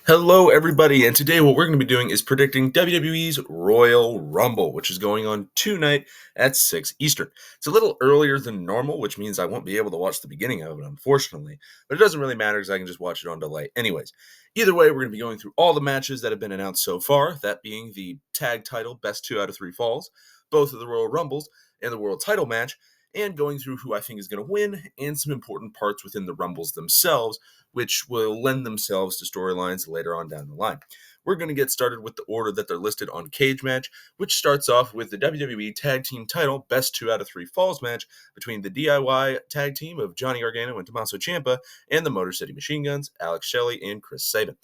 Hello, everybody, and today what we're going to be doing is predicting WWE's Royal Rumble, which is going on tonight at 6 Eastern. It's a little earlier than normal, which means I won't be able to watch the beginning of it, unfortunately, but it doesn't really matter because I can just watch it on delay. Anyways, either way, we're going to be going through all the matches that have been announced so far, that being the tag title best 2 out of 3 falls, both of the Royal Rumbles, and the world title match, and going through who I think is going to win and some important parts within the Rumbles themselves, which will lend themselves to storylines later on down the line. We're going to get started with the order that they're listed on Cage Match, which starts off with the WWE Tag Team title best 2 out of 3 falls match between the DIY tag team of Johnny Gargano and Tommaso Ciampa and the Motor City Machine Guns, Alex Shelley and Chris Sabin.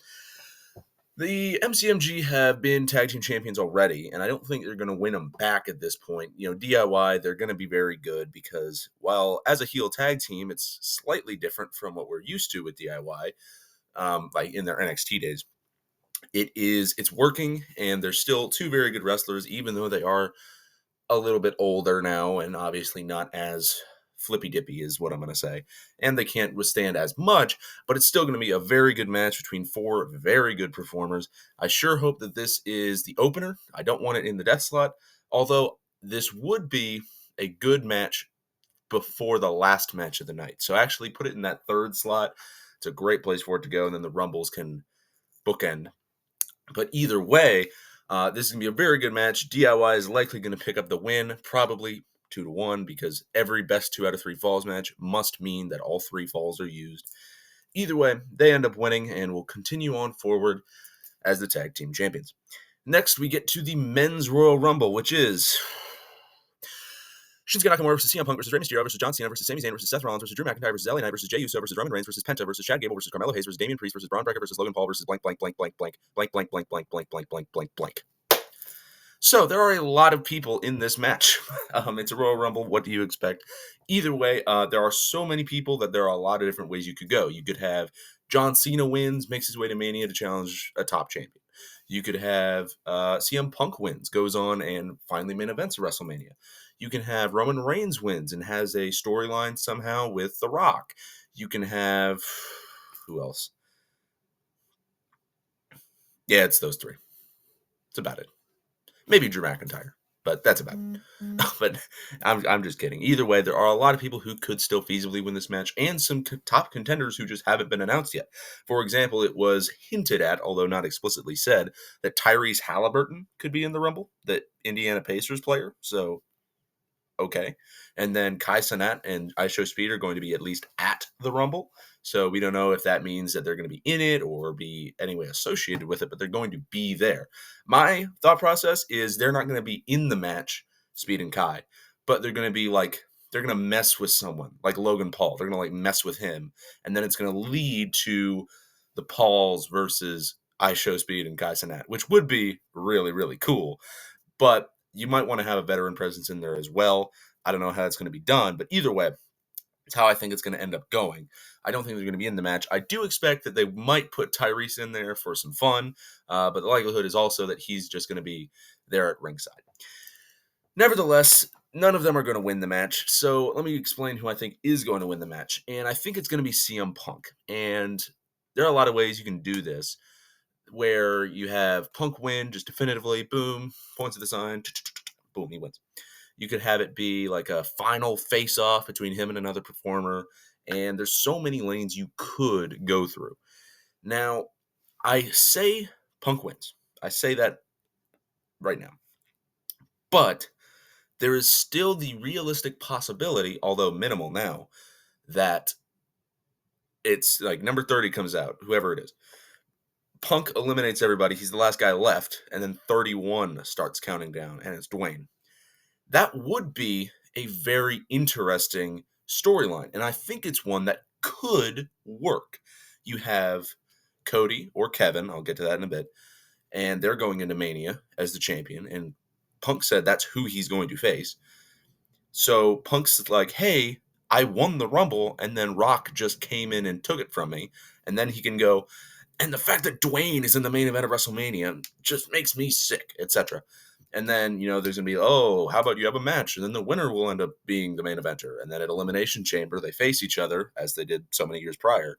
The MCMG have been tag team champions already, and I don't think they're going to win them back at this point. DIY, they're going to be very good because while as a heel tag team, it's slightly different from what we're used to with DIY, like in their NXT days. It's working, and they're still 2 very good wrestlers, even though they are a little bit older now and obviously not as flippy dippy is what I'm going to say. And they can't withstand as much, but it's still going to be a very good match between 4 very good performers. I sure hope that this is the opener. I don't want it in the death slot, although this would be a good match before the last match of the night. So actually put it in that 3rd slot. It's a great place for it to go, and then the Rumbles can bookend. But either way, this is going to be a very good match. DIY is likely going to pick up the win, probably 2-1, because every best 2 out of 3 falls match must mean that all 3 falls are used. Either way, they end up winning and will continue on forward as the tag team champions. Next, we get to the Men's Royal Rumble, which is Shinsuke Nakamura versus CM Punk versus Rey Mysterio versus John Cena versus Sami Zayn versus Seth Rollins versus Drew McIntyre versus LA Knight versus Jey Uso versus Roman Reigns versus Penta versus Chad Gable versus Carmelo Hayes versus Damian Priest versus Braun Breaker versus Logan Paul versus blank blank blank blank blank blank blank blank blank blank blank blank blank blank. So there are a lot of people in this match. It's a Royal Rumble. What do you expect? Either way, there are so many people that there are a lot of different ways you could go. You could have John Cena wins, makes his way to Mania to challenge a top champion. You could have CM Punk wins, goes on and finally main events at WrestleMania. You can have Roman Reigns wins and has a storyline somehow with The Rock. You can have who else? Yeah, it's those 3. It's about it. Maybe Drew McIntyre, but that's about it. But I'm just kidding. Either way, there are a lot of people who could still feasibly win this match and some top contenders who just haven't been announced yet. For example, it was hinted at, although not explicitly said, that Tyrese Halliburton could be in the Rumble, that Indiana Pacers player. So, okay. And then Kai Cenat and ISHO Speed are going to be at least at the Rumble. So we don't know if that means that they're going to be in it or be anyway associated with it, but they're going to be there. My thought process is they're not going to be in the match, Speed and Kai, but they're going to be like, they're going to mess with someone like Logan Paul. They're going to like mess with him. And then it's going to lead to the Pauls versus ISHO Speed and Kai Cenat, which would be really, really cool. But you might want to have a veteran presence in there as well. I don't know how that's going to be done, but either way, it's how I think it's going to end up going. I don't think they're going to be in the match. I do expect that they might put Tyrese in there for some fun, but the likelihood is also that he's just going to be there at ringside. Nevertheless, none of them are going to win the match, so let me explain who I think is going to win the match. And I think it's going to be CM Punk. And there are a lot of ways you can do this, where you have Punk win just definitively, boom, points at the sign, boom, he wins. You could have it be like a final face-off between him and another performer, and there's so many lanes you could go through. Now, I say Punk wins. I say that right now. But there is still the realistic possibility, although minimal now, that it's like number 30 comes out, whoever it is. Punk eliminates everybody. He's the last guy left, and then 31 starts counting down, and it's Dwayne. That would be a very interesting storyline, and I think it's one that could work. You have Cody or Kevin, I'll get to that in a bit, and they're going into Mania as the champion, and Punk said that's who he's going to face. So Punk's like, hey, I won the Rumble, and then Rock just came in and took it from me, and then he can go, and the fact that Dwayne is in the main event of WrestleMania just makes me sick, etc. And then, there's going to be, oh, how about you have a match? And then the winner will end up being the main eventer. And then at Elimination Chamber, they face each other, as they did so many years prior.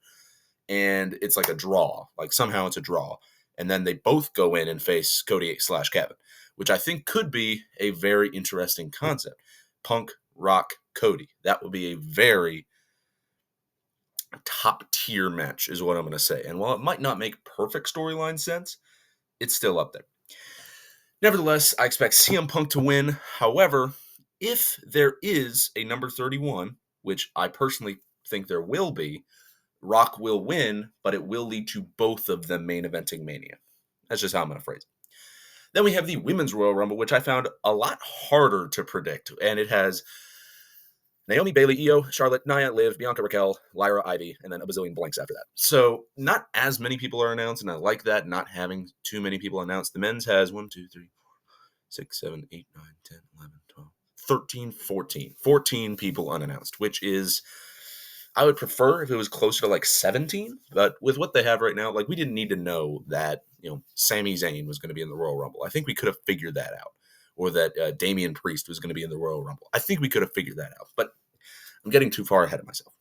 and it's like a draw. Like somehow it's a draw. And then they both go in and face Cody/Kevin, which I think could be a very interesting concept. Punk, Rock, Cody. That would be a very top tier match, is what I'm going to say. And while it might not make perfect storyline sense, it's still up there. Nevertheless, I expect CM Punk to win. However, if there is a number 31, which I personally think there will be, Rock will win, but it will lead to both of them main eventing Mania. That's just how I'm going to phrase it. Then we have the Women's Royal Rumble, which I found a lot harder to predict. And it has Naomi, Bayley, Io, Charlotte, Nia, Liv, Bianca, Raquel, Lyra, Ivy, and then a bazillion blanks after that. So not as many people are announced, and I like that, not having too many people announced. The men's has 1, 2, 3, 4, 6, 7, 8, 9, 10, 11, 12, 13, 14. 14 people unannounced, which is, I would prefer if it was closer to like 17, but with what they have right now, like we didn't need to know that, Sami Zayn was going to be in the Royal Rumble. I think we could have figured that out. Or that Damian Priest was going to be in the Royal Rumble. I think we could have figured that out, but I'm getting too far ahead of myself.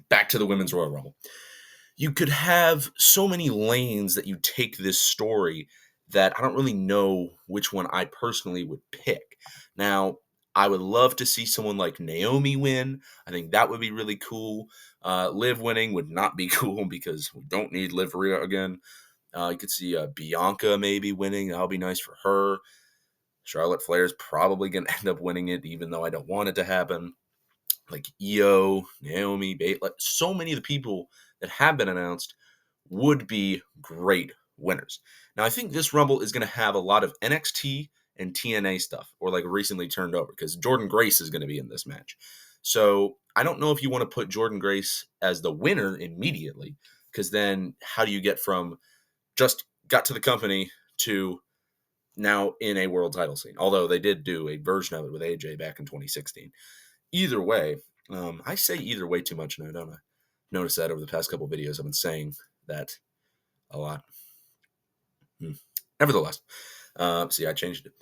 Back to the Women's Royal Rumble. You could have so many lanes that you take this story that I don't really know which one I personally would pick. Now, I would love to see someone like Naomi win. I think that would be really cool. Liv winning would not be cool because we don't need Liv Rhea again. You could see Bianca maybe winning. That would be nice for her. Charlotte Flair is probably going to end up winning it, even though I don't want it to happen. Like Io, Naomi, Bayley, so many of the people that have been announced would be great winners. Now, I think this Rumble is going to have a lot of NXT and TNA stuff, or like recently turned over, because Jordynne Grace is going to be in this match. So I don't know if you want to put Jordynne Grace as the winner immediately, because then how do you get from just got to the company to now in a world title scene? Although they did do a version of it with AJ back in 2016. Either way, I say either way too much now, don't I? Notice that over the past couple of videos, I've been saying that a lot. Nevertheless, see, I changed it.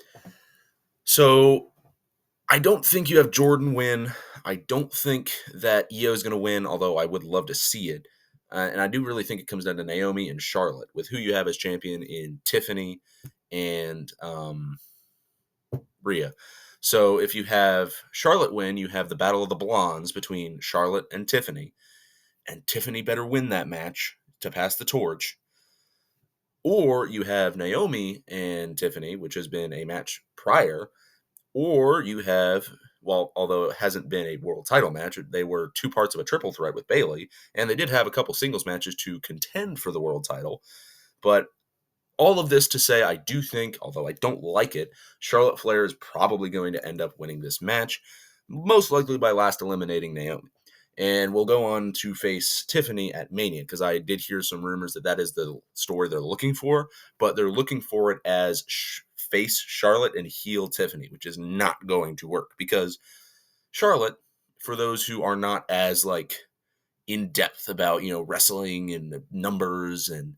So I don't think you have Jordan win. I don't think that Io is going to win, although I would love to see it. And I do really think it comes down to Naomi and Charlotte, with who you have as champion in Tiffany and Rhea. So if you have Charlotte win, you have the Battle of the Blondes between Charlotte and Tiffany better win that match to pass the torch. Or you have Naomi and Tiffany, which has been a match prior. Or you have, well, although it hasn't been a world title match, they were two parts of a triple threat with Bayley, and they did have a couple singles matches to contend for the world title. But all of this to say, I do think, although I don't like it, Charlotte Flair is probably going to end up winning this match, most likely by last eliminating Naomi. And we'll go on to face Tiffany at Mania, because I did hear some rumors that that is the story they're looking for, but they're looking for it as face Charlotte and heel Tiffany, which is not going to work, because Charlotte, for those who are not as in depth about wrestling and numbers and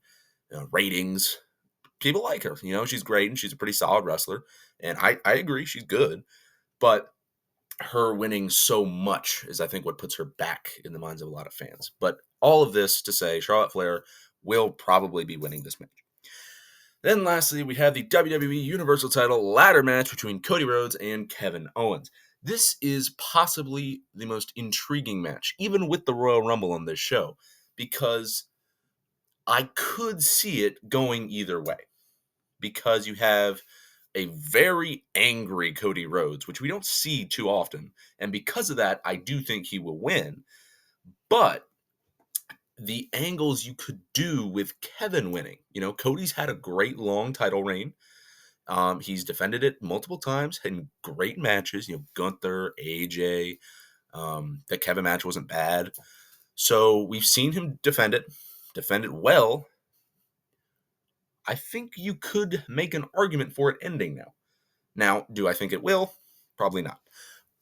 ratings, people like her. She's great and she's a pretty solid wrestler, and I agree she's good, but her winning so much is, I think, what puts her back in the minds of a lot of fans. But all of this to say, Charlotte Flair will probably be winning this match. Then lastly, we have the WWE Universal title ladder match between Cody Rhodes and Kevin Owens. This is possibly the most intriguing match, even with the Royal Rumble on this show, because I could see it going either way. Because you have a very angry Cody Rhodes, which we don't see too often. And because of that, I do think he will win. But the angles you could do with Kevin winning, Cody's had a great long title reign. He's defended it multiple times in great matches, Gunther, AJ. The Kevin match wasn't bad. So we've seen him defend it well. I think you could make an argument for it ending now. Now, do I think it will? Probably not.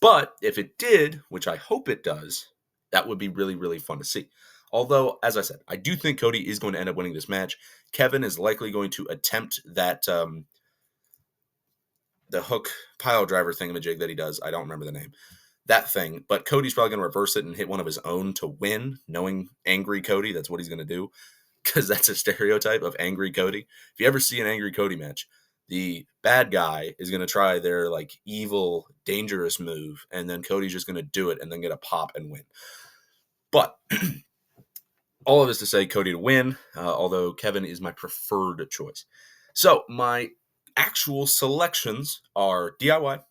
But if it did, which I hope it does, that would be really, really fun to see. Although, as I said, I do think Cody is going to end up winning this match. Kevin is likely going to attempt that, the hook pile driver thingamajig that he does. I don't remember the name. that thing, but Cody's probably going to reverse it and hit one of his own to win, knowing angry Cody. That's what he's going to do, because that's a stereotype of angry Cody. If you ever see an angry Cody match, the bad guy is going to try their like evil, dangerous move, and then Cody's just going to do it and then get a pop and win. But all of this to say Cody to win, although Kevin is my preferred choice. So my actual selections are DIY,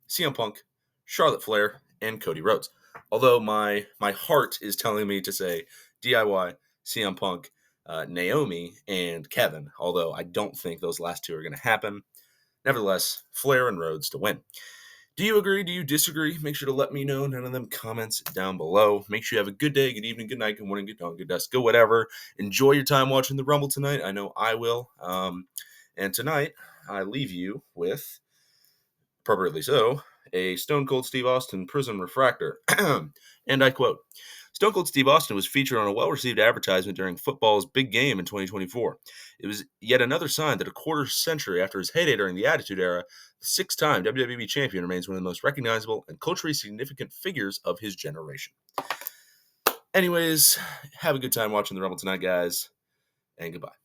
CM Punk, Charlotte Flair, and Cody Rhodes. Although my heart is telling me to say DIY, CM Punk, Naomi, and Kevin. Although I don't think those last two are going to happen. Nevertheless, Flair and Rhodes to win. Do you agree? Do you disagree? Make sure to let me know. None of them comments down below. Make sure you have a good day, good evening, good night, good morning, good dawn, good dusk, good whatever. Enjoy your time watching the Rumble tonight. I know I will. And tonight, I leave you with, appropriately so, a Stone Cold Steve Austin Prism Refractor. And I quote, Stone Cold Steve Austin was featured on a well-received advertisement during football's big game in 2024. It was yet another sign that a quarter century after his heyday during the Attitude Era, the six-time WWE champion remains one of the most recognizable and culturally significant figures of his generation. Anyways, have a good time watching the Rumble tonight, guys, and goodbye.